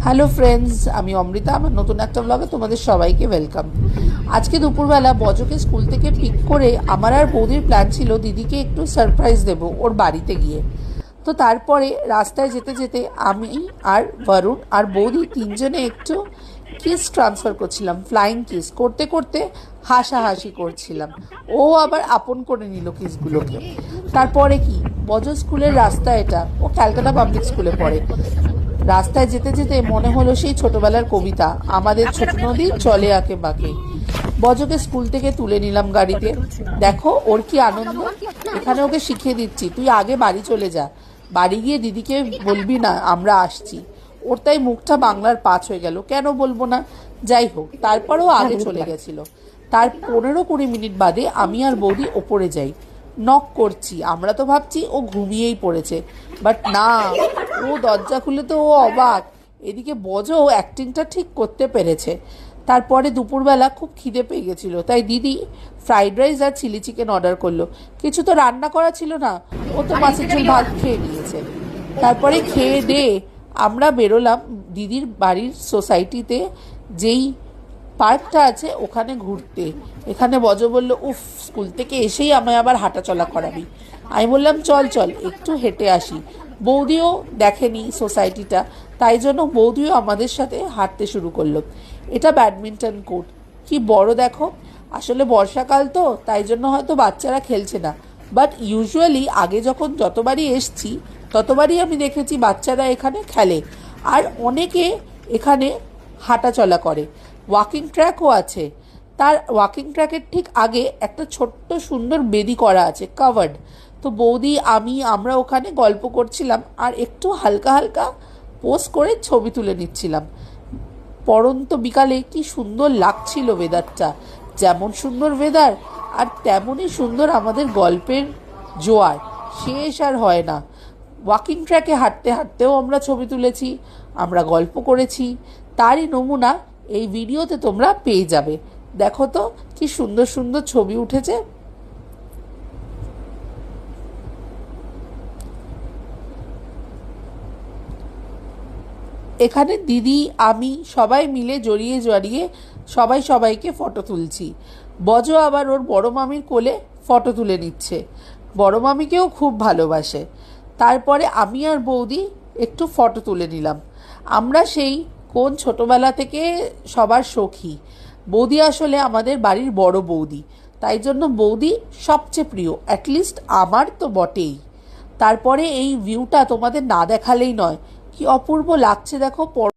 Hello friends, আমি অমৃতা। আমার নতুন একটা ব্লগে তোমাদের সবাইকে ওয়েলকাম। আজকে দুপুরবেলা বজকে স্কুল থেকে পিক করে আমার আর বৌদির প্ল্যান ছিল দিদিকে একটু সারপ্রাইজ দেব ওর বাড়িতে গিয়ে। তো তারপরে রাস্তায় যেতে যেতে আমি আর বরুণ আর বৌদি তিনজনে একটু কিস ট্রান্সফার করছিলাম, ফ্লাইং কিস করতে করতে হাসাহাসি করছিলাম। ও আবার আপন করে নিল কিসগুলোকে। তারপরে কি, বজ স্কুলের রাস্তা এটা, ও ক্যালকাটা পাবলিক স্কুলে পড়ে। রাস্তায় যেতে যেতে মনে হলো সেই ছোটবেলার কবিতা, আমাদের ছোট নদী চলে আঁকে বাঁকে। বজকে স্কুল থেকে তুলে নিলাম গাড়িতে। দেখো ওর কি আনন্দ। এখানে ওকে শিখিয়ে দিচ্ছি, তুই আগে বাড়ি চলে যা, বাড়ি গিয়ে দিদিকে বলবি না আমরা আসছি। ওর তাই মুখটা বাংলার 5 হয়ে গেল, কেন বলবো না। যাই হোক, তারপরেও আগে চলে গেছিল। তার 15-20 মিনিট বাদে আমি আর বৌদি ওপরে যাই। নক করছি, আমরা তো ভাবছি ও ঘুমিয়েই পড়েছে, বাট না, ও দরজা খুলে তো ও অবাক। এদিকে বজও অ্যাক্টিংটা ঠিক করতে পেরেছে। তারপরে দুপুরবেলা খুব খিদে পেয়ে গেছিলো, তাই দিদি ফ্রাইড রাইস আর চিলি চিকেন অর্ডার করলো। কিছু তো রান্না করা ছিল না, ও তো মাছের ঝোল ভাত খেয়ে নিয়েছে। তারপরে খেয়ে দিয়ে আমরা বেরোলাম দিদির বাড়ির সোসাইটিতে, যেই পার্কটা আছে ওখানে ঘুরতে। এখানে বজ বলল, উফ, স্কুল থেকে এসেই আমায় আবার হাঁটা চলা করাবি। আমি বললাম চল চল একটু হেঁটে আসি। বৌদিও দেখেনি সোসাইটিটা, তাই জন্য বৌদিও আমাদের সাথে হাঁটতে শুরু করলো। এটা ব্যাডমিন্টন কোর্ট, কি বড় দেখো। আসলে বর্ষাকাল তো, তাই জন্য হয়তো বাচ্চারা খেলছে না, বাট ইউজুয়ালি আগে যখন যতবারই এসছি ততবারই আমি দেখেছি বাচ্চারা এখানে খেলে, আর অনেকে এখানে হাঁটা চলা করে। ওয়াকিং ট্র্যাকও আছে। তার ওয়াকিং ট্র্যাকের ঠিক আগে একটা ছোট্ট সুন্দর বেদি করা আছে, কাভার্ড। তো বৌদি আমরা ওখানে গল্প করছিলাম আর একটু হালকা হালকা পোজ করে ছবি তুলে নিচ্ছিলাম। পড়ন্ত বিকালে কি সুন্দর লাগছিল ওয়েদারটা। যেমন সুন্দর ওয়েদার, আর তেমনই সুন্দর আমাদের গল্পের জোয়ার, শেষ আর হয় না। ওয়াকিং ট্র্যাকে হাঁটতে হাঁটতেও আমরা ছবি তুলেছি, আমরা গল্প করেছি। তারই নমুনা এই ভিডিওতে তোমরা পেয়ে যাবে। দেখো তো কি সুন্দর সুন্দর ছবি উঠেছে। এখানে দিদি আমি সবাই মিলে জড়িয়ে জড়িয়ে সবাই সবাইকে ফটো তুলছি। বজ আবার ওর বড় মামির কোলে ফটো তুলে নিচ্ছে, বড় মামিকেও খুব ভালোবাসে। তারপরে আমি আর বৌদি একটু ফটো তুলে নিলাম। আমরা সেই কোন ছোটবেলা থেকে সবার সখী। বৌদি আসলে আমাদের বাড়ির বড় বৌদি, তাই জন্য বৌদি সবচেয়ে প্রিয়, অ্যাটলিস্ট আমার তো বটেই। তারপরে এই ভিউটা তোমাদের না দেখালেই নয়, কি অপূর্ব লাগছে দেখো।